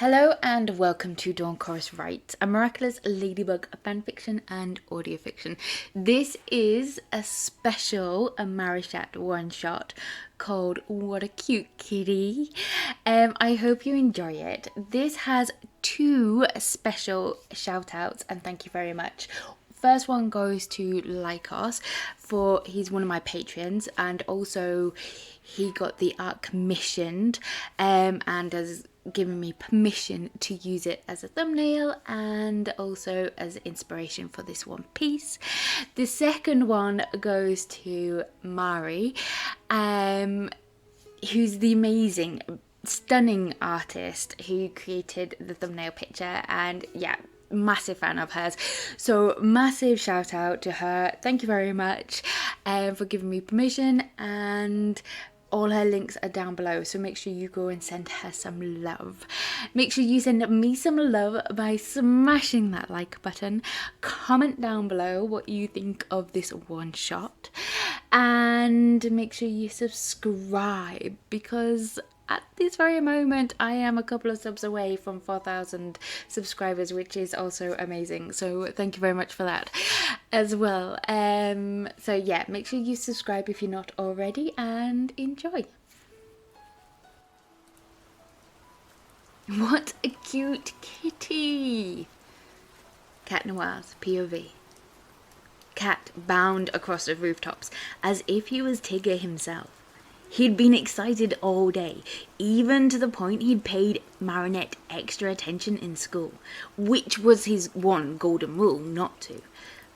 Hello and welcome to Dawn Chorus Writes, a Miraculous Ladybug fanfiction and audiofiction. This is a special Marichat one-shot called What a Cute Kitty. I hope you enjoy it. This has two special shout-outs and thank you very much. First one goes to Lykos for he's one of my patrons and also he got the art commissioned and has given me permission to use it as a thumbnail and also as inspiration for this one piece. The second one goes to Emari, who's the amazing, stunning artist who created the thumbnail picture, and yeah, massive fan of hers, so massive shout out to her. Thank you very much for giving me permission, and all her links are down below, so make sure you go and send her some love. Make sure you send me some love by smashing that like button. Comment down below what you think of this one shot, and make sure you subscribe because at this very moment I am a couple of subs away from 4,000 subscribers, which is also amazing, so thank you very much for that as well. So yeah, make sure you subscribe if you're not already and enjoy. What a cute kitty! Cat Noir's POV. Cat bound across the rooftops as if he was Tigger himself. He'd been excited all day, even to the point he'd paid Marinette extra attention in school, which was his one golden rule not to.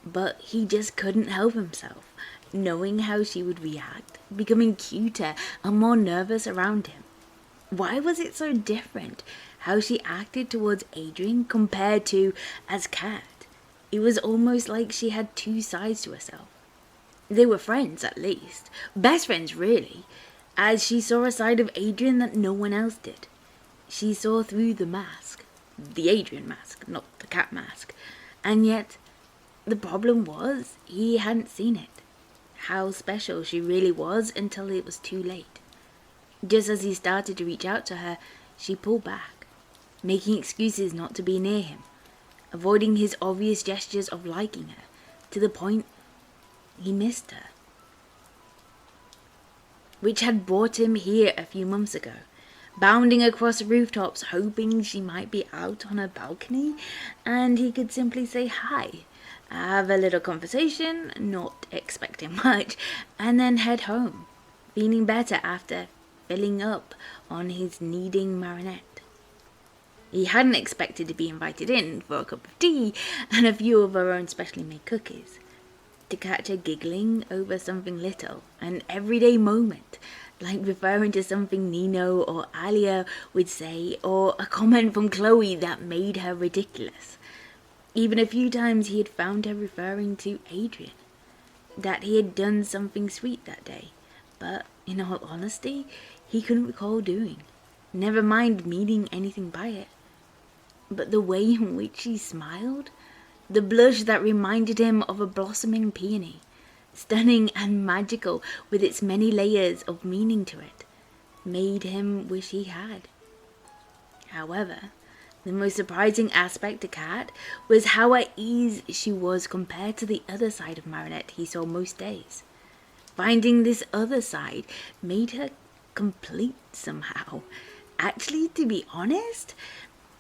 But he just couldn't help himself, knowing how she would react, becoming cuter and more nervous around him. Why was it so different how she acted towards Adrien compared to as Cat? It was almost like she had two sides to herself. They were friends, at least. Best friends, really. As she saw a side of Adrien that no one else did. She saw through the mask. The Adrien mask, not the cat mask. And yet, the problem was, he hadn't seen it. How special she really was until it was too late. Just as he started to reach out to her, she pulled back, making excuses not to be near him, avoiding his obvious gestures of liking her, to the point he missed her, which had brought him here a few months ago, bounding across the rooftops hoping she might be out on her balcony and he could simply say hi, have a little conversation, not expecting much, and then head home, feeling better after filling up on his needing Marinette. He hadn't expected to be invited in for a cup of tea and a few of her own specially made cookies, to catch her giggling over something little, an everyday moment, like referring to something Nino or Alia would say, or a comment from Chloe that made her ridiculous. Even a few times he had found her referring to Adrien, that he had done something sweet that day, but in all honesty, he couldn't recall doing, never mind meaning anything by it. But the way in which she smiled, the blush that reminded him of a blossoming peony, stunning and magical with its many layers of meaning to it, made him wish he had. However, the most surprising aspect to Cat was how at ease she was compared to the other side of Marinette he saw most days. Finding this other side made her complete somehow. Actually, to be honest,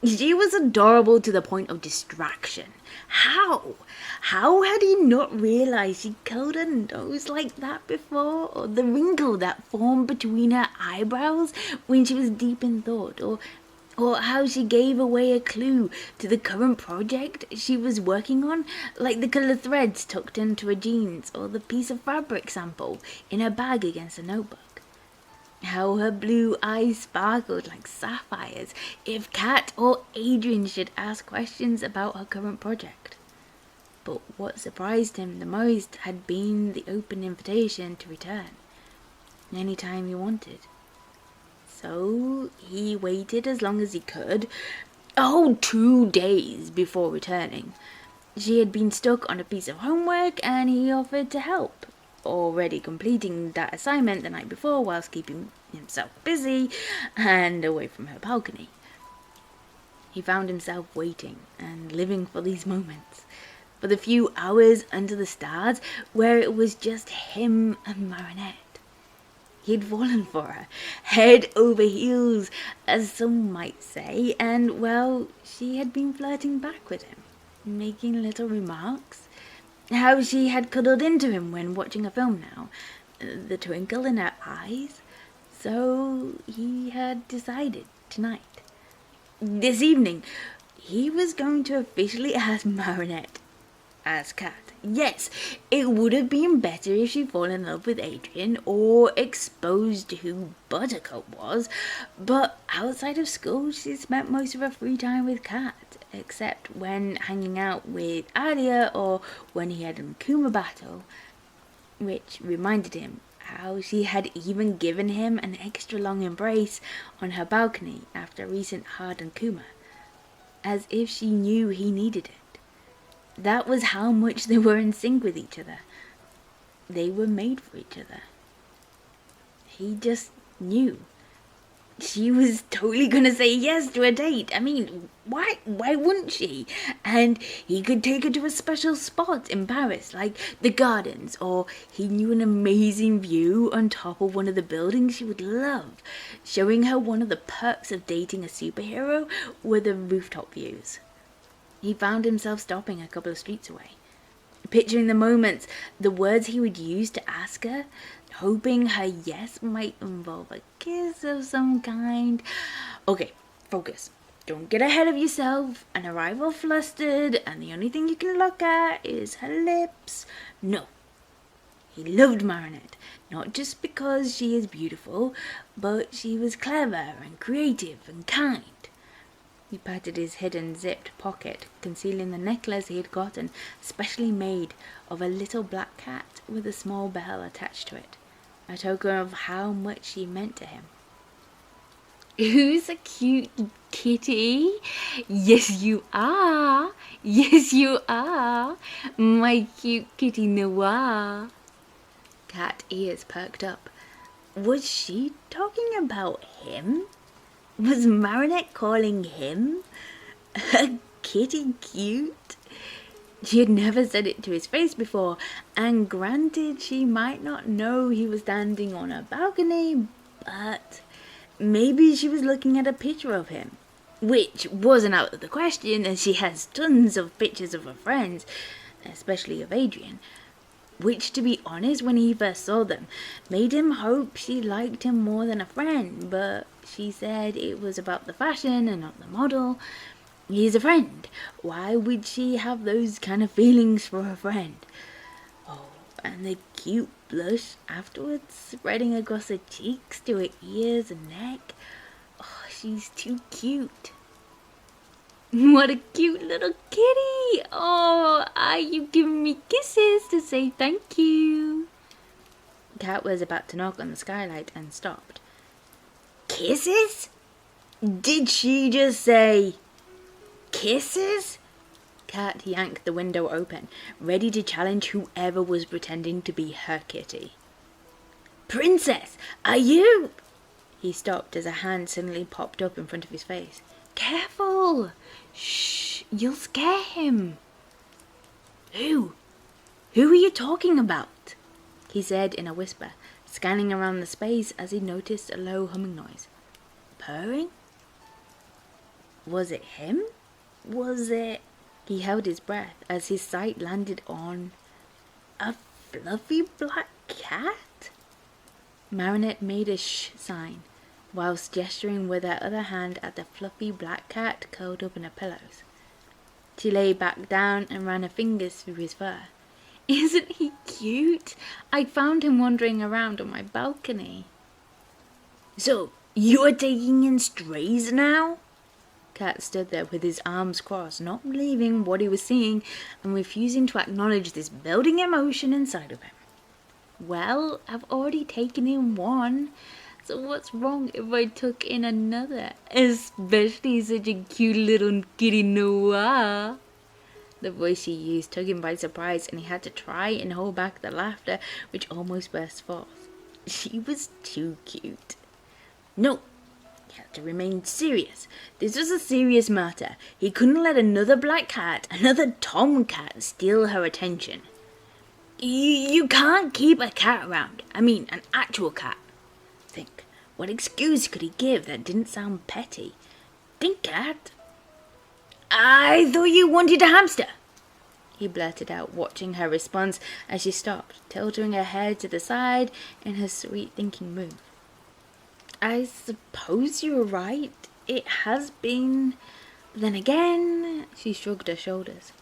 she was adorable to the point of distraction. How? How had he not realized she curled her nose like that before? Or the wrinkle that formed between her eyebrows when she was deep in thought? Or how she gave away a clue to the current project she was working on, like the colour threads tucked into her jeans or the piece of fabric sample in her bag against a notebook. How her blue eyes sparkled like sapphires if Cat or Adrien should ask questions about her current project. But what surprised him the most had been the open invitation to return, anytime he wanted. So he waited as long as he could, a whole 2 days before returning. She had been stuck on a piece of homework and he offered to help, already completing that assignment the night before whilst keeping himself busy and away from her balcony. He found himself waiting and living for these moments, for the few hours under the stars where it was just him and Marinette. He'd fallen for her, head over heels, as some might say, and, well, she had been flirting back with him, making little remarks. How she had cuddled into him when watching a film now, the twinkle in her eyes. So he had decided tonight, this evening, he was going to officially ask Marinette as Cat. Yes, it would have been better if she'd fallen in love with Adrien or exposed who Buttercup was, but outside of school she spent most of her free time with Cat, except when hanging out with Alia or when he had an Kuma battle, which reminded him how she had even given him an extra long embrace on her balcony after a recent hard Kuma, as if she knew he needed it. That was how much they were in sync with each other. They were made for each other. He just knew. She was totally gonna say yes to a date. I mean, why wouldn't she? And he could take her to a special spot in Paris, like the gardens, or he knew an amazing view on top of one of the buildings she would love, showing her one of the perks of dating a superhero were the rooftop views. He found himself stopping a couple of streets away, picturing the moments, the words he would use to ask her, hoping her yes might involve a kiss of some kind. Okay, focus. Don't get ahead of yourself and arrive all flustered and the only thing you can look at is her lips. No. He loved Marinette, not just because she is beautiful, but she was clever and creative and kind. He patted his hidden zipped pocket, concealing the necklace he had gotten, specially made of a little black cat with a small bell attached to it, a token of how much she meant to him. Who's a cute kitty? Yes, you are. Yes, you are. My cute kitty Noir. Cat ears perked up. Was she talking about him? Was Marinette calling him a kitty cute? She had never said it to his face before, and granted she might not know he was standing on a balcony, but maybe she was looking at a picture of him, which wasn't out of the question as she has tons of pictures of her friends, especially of Adrien, which, to be honest, when he first saw them, made him hope she liked him more than a friend, but she said it was about the fashion and not the model. He's a friend. Why would she have those kind of feelings for a friend? Oh, and the cute blush afterwards, spreading across her cheeks to her ears and neck. Oh, she's too cute. What a cute little kitty! Oh, are you giving me kisses to say thank you? Cat was about to knock on the skylight and stopped. Kisses? Did she just say kisses? Cat yanked the window open, ready to challenge whoever was pretending to be her kitty. Princess, are you? He stopped as a hand suddenly popped up in front of his face. Careful! Shh, you'll scare him. Who? Who are you talking about? He said in a whisper, scanning around the space as he noticed a low humming noise. Purring? Was it him? Was it... He held his breath as his sight landed on a fluffy black cat. Marinette made a shh sign, whilst gesturing with her other hand at the fluffy black cat curled up in her pillows. She lay back down and ran her fingers through his fur. Isn't he cute? I found him wandering around on my balcony. So, you are taking in strays now? Cat stood there with his arms crossed, not believing what he was seeing and refusing to acknowledge this building emotion inside of him. Well, I've already taken in one, so what's wrong if I took in another? Especially such a cute little kitty Noir. The voice she used took him by surprise, and he had to try and hold back the laughter which almost burst forth. She was too cute. No, had to remain serious. This was a serious matter. He couldn't let another black cat, another tomcat, steal her attention. You can't keep a cat around. I mean, an actual cat. Think, what excuse could he give that didn't sound petty? Think, cat. I thought you wanted a hamster, he blurted out, watching her response as she stopped, tilting her head to the side in her sweet thinking move. I suppose you were right. It has been. But then again, she shrugged her shoulders.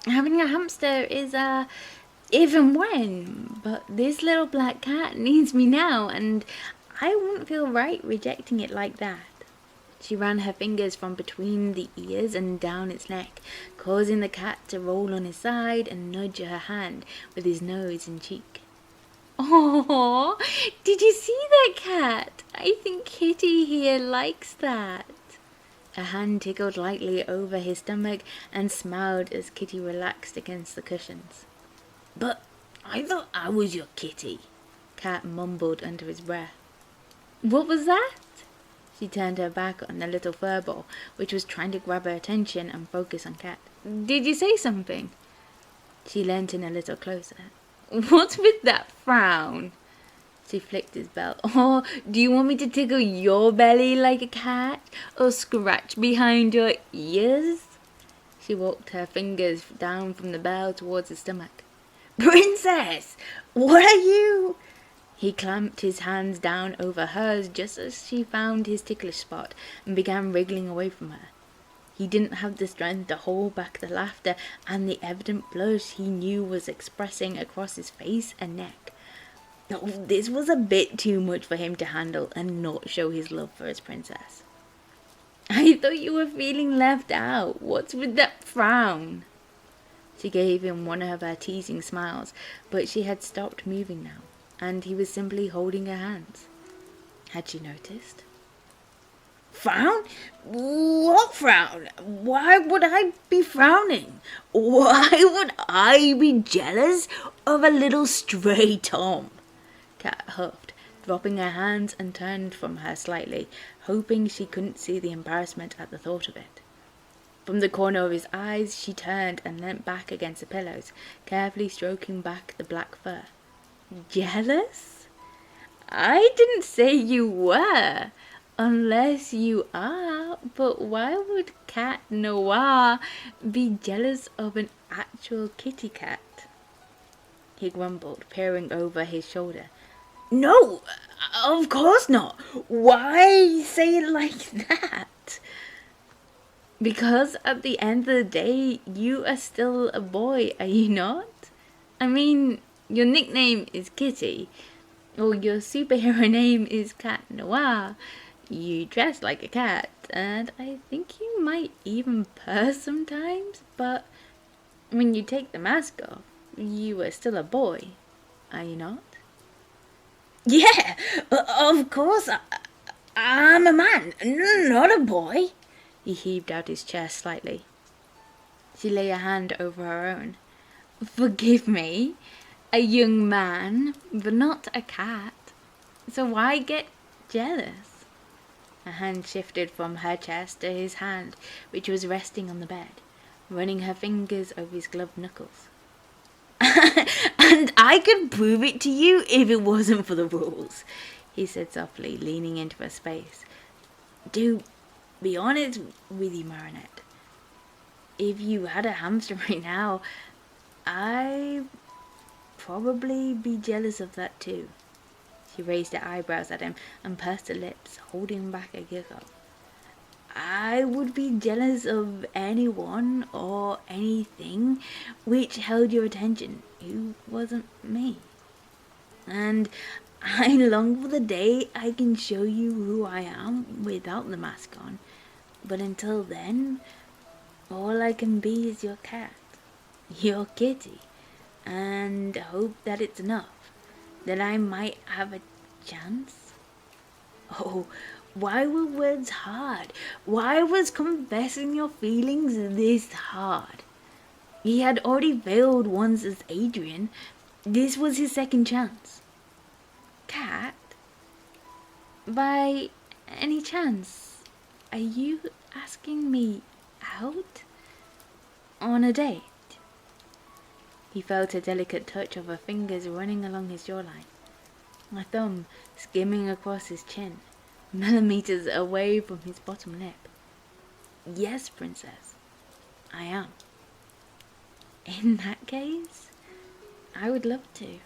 Having a hamster is if and when, but this little black cat needs me now, and I wouldn't feel right rejecting it like that. She ran her fingers from between the ears and down its neck, causing the cat to roll on his side and nudge her hand with his nose and cheek. Oh, did you see that cat? I think Kitty here likes that. A hand tickled lightly over his stomach and smiled as Kitty relaxed against the cushions. But I thought I was your kitty, Cat mumbled under his breath. What was that? She turned her back on the little furball, which was trying to grab her attention and focus on Cat. Did you say something? She leant in a little closer. What's with that frown? She flicked his belt. Oh, do you want me to tickle your belly like a cat? Or scratch behind your ears? She walked her fingers down from the bell towards his stomach. Princess, what are you? He clamped his hands down over hers just as she found his ticklish spot and began wriggling away from her. He didn't have the strength to hold back the laughter and the evident blush he knew was expressing across his face and neck. Oh, this was a bit too much for him to handle and not show his love for his princess. I thought you were feeling left out. What's with that frown? She gave him one of her teasing smiles, but she had stopped moving now, and he was simply holding her hands. Had she noticed? Frown? What frown? Why would I be frowning? Why would I be jealous of a little stray Tom? Cat huffed, dropping her hands and turned from her slightly, hoping she couldn't see the embarrassment at the thought of it. From the corner of his eyes, she turned and leant back against the pillows, carefully stroking back the black fur. Jealous? I didn't say you were, unless you are, but why would Cat Noir be jealous of an actual kitty cat? He grumbled, peering over his shoulder. No, of course not. Why say it like that? Because at the end of the day, you are still a boy, are you not? I mean, your nickname is Kitty, or your superhero name is Cat Noir. You dress like a cat, and I think you might even purr sometimes, but when you take the mask off, you are still a boy, are you not? Yeah, of course, I'm a man, not a boy. He heaved out his chest slightly. She lay a hand over her own. Forgive me, a young man, but not a cat. So why get jealous? Her hand shifted from her chest to his hand, which was resting on the bed, running her fingers over his gloved knuckles. And I could prove it to you if it wasn't for the rules, he said softly, leaning into her space. Do be honest with you, Marinette. If you had a hamster right now, I'd probably be jealous of that too. She raised her eyebrows at him and pursed her lips, holding back a giggle. I would be jealous of anyone or anything which held your attention who wasn't me. And I long for the day I can show you who I am without the mask on. But until then, all I can be is your cat, your kitty, and hope that it's enough, that I might have a chance. Oh, why were words hard? Why was confessing your feelings this hard? He had already failed once as Adrien. This was his second chance. Cat? By Any chance, are you asking me out? On a date? He felt a delicate touch of her fingers running along his jawline, a thumb skimming across his chin, millimeters away from his bottom lip. Yes, princess, I am. In that case, I would love to.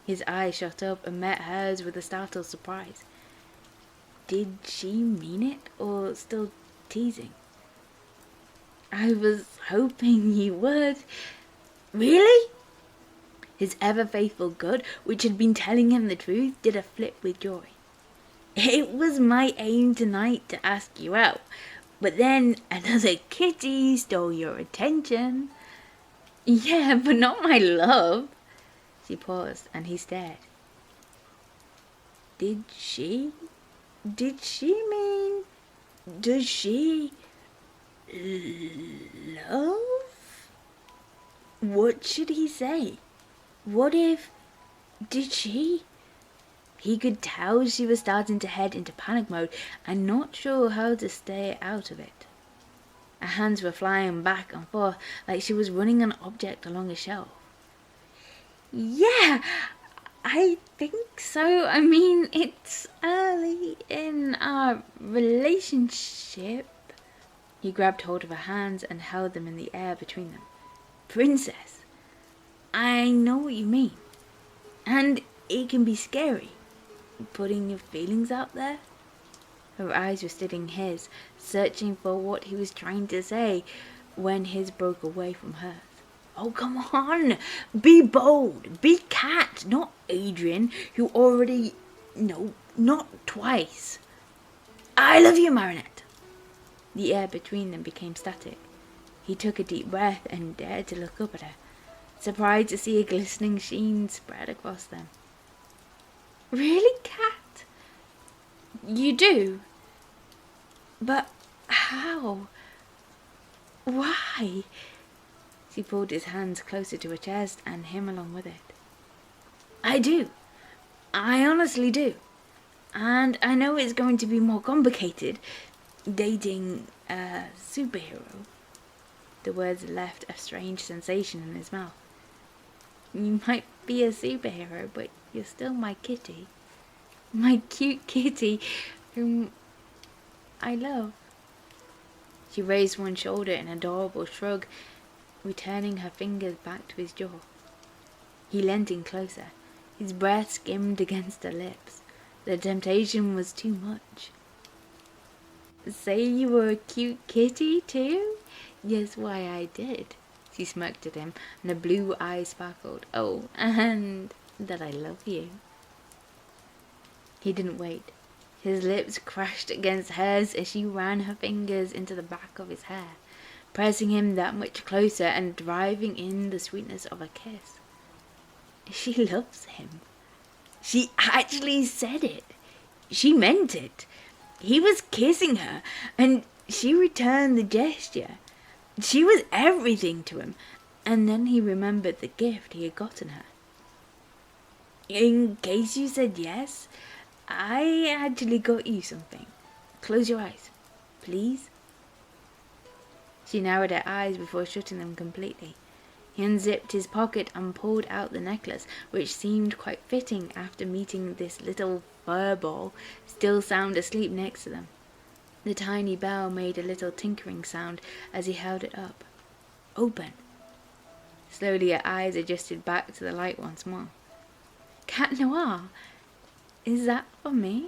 His eyes shot up and met hers with a startled surprise. Did she mean it, or still teasing? I was hoping you would. Really? His ever-faithful gut, which had been telling him the truth, did a flip with joy. It was my aim tonight to ask you out, but then another kitty stole your attention. Yeah, but not my love. She paused, and he stared. Did she mean... Does she... love? What should he say? What if... Did she... He could tell she was starting to head into panic mode and not sure how to stay out of it. Her hands were flying back and forth like she was running an object along a shelf. Yeah, I think so. I mean, it's early in our relationship. He grabbed hold of her hands and held them in the air between them. Princess, I know what you mean. And it can be scary, putting your feelings out there. Her eyes were studying his, searching for what he was trying to say, when his broke away from hers. Oh, come on! Be bold! Be Cat, not Adrien, who already... No, not twice. I love you, Marinette! The air between them became static. He took a deep breath and dared to look up at her, surprised to see a glistening sheen spread across them. Really, Cat? You do? But how? Why? She pulled his hands closer to her chest and him along with it. I do. I honestly do. And I know it's going to be more complicated, dating a superhero. The words left a strange sensation in his mouth. You might be a superhero, but you're still my kitty. My cute kitty, whom I love. She raised one shoulder in an adorable shrug, returning her fingers back to his jaw. He leant in closer. His breath skimmed against her lips. The temptation was too much. Say you were a cute kitty, too? Yes, why I did. She smirked at him, and her blue eyes sparkled. Oh, and that I love you. He didn't wait. His lips crashed against hers as she ran her fingers into the back of his hair, pressing him that much closer and driving in the sweetness of a kiss. She loves him. She actually said it. She meant it. He was kissing her, and she returned the gesture. She was everything to him, and then he remembered the gift he had gotten her. In case you said yes, I actually got you something. Close your eyes, please. She narrowed her eyes before shutting them completely. He unzipped his pocket and pulled out the necklace, which seemed quite fitting after meeting this little furball still sound asleep next to them. The tiny bell made a little tinkering sound as he held it up. Open. Slowly her eyes adjusted back to the light once more. Cat Noir, is that for me?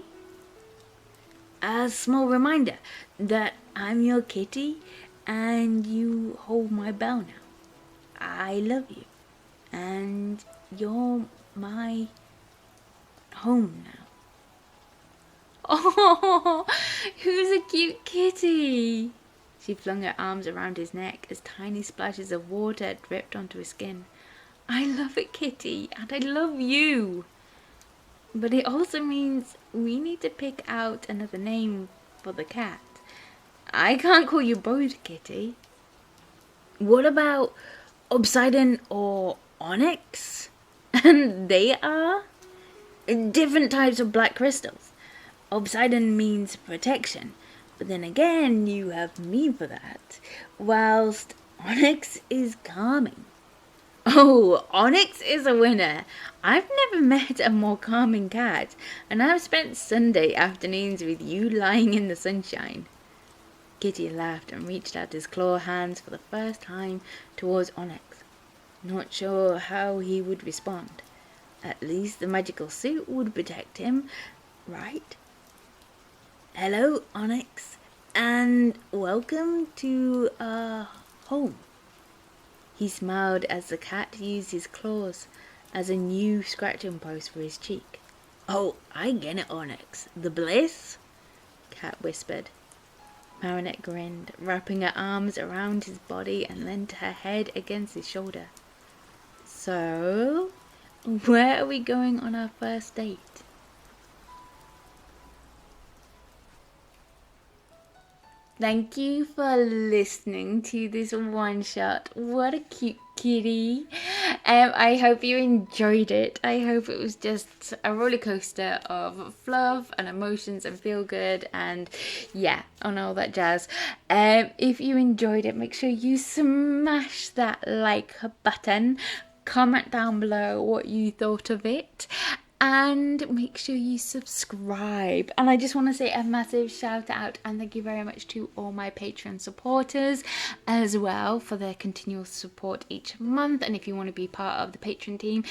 A small reminder that I'm your kitty and you hold my bell now. I love you, and you're my home now. Oh, who's a cute kitty? She flung her arms around his neck as tiny splashes of water dripped onto his skin. I love it, kitty, and I love you. But it also means we need to pick out another name for the cat. I can't call you both kitty. What about obsidian or onyx? And they are different types of black crystals. Obsidian means protection, but then again you have me for that, whilst onyx is calming. Oh, onyx is a winner. I've never met a more calming cat, and I've spent Sunday afternoons with you lying in the sunshine. Kitty laughed and reached out his claw hands for the first time towards Onyx. Not sure how he would respond. At least the magical suit would protect him, right? Hello, Onyx, and welcome to our home. He smiled as the cat used his claws as a new scratching post for his cheek. Oh, I get it, Onyx. The bliss? Cat whispered. Marinette grinned, wrapping her arms around his body and leant her head against his shoulder. So, where are we going on our first date? Thank you for listening to this one shot. What a cute kitty. I hope you enjoyed it. I hope it was just a roller coaster of fluff and emotions and feel good and yeah, and all that jazz. If you enjoyed it, make sure you smash that like button. Comment down below what you thought of it. And make sure you subscribe. And I just want to say a massive shout out and thank you very much to all my Patreon supporters as well for their continual support each month. And if you want to be part of the Patreon team,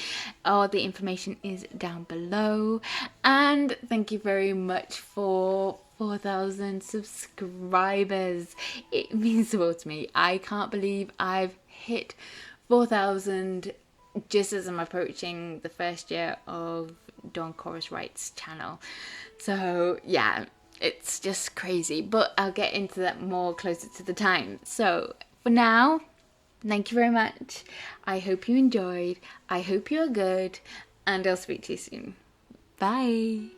all the information is down below. And thank you very much for 4,000 subscribers. It means the world to me. I can't believe I've hit 4,000 just as I'm approaching the first year of Dawn Chorus Writes channel. So yeah, it's just crazy, but I'll get into that more closer to the time. So for now, thank you very much. I hope you enjoyed. I hope you're good, and I'll speak to you soon. Bye.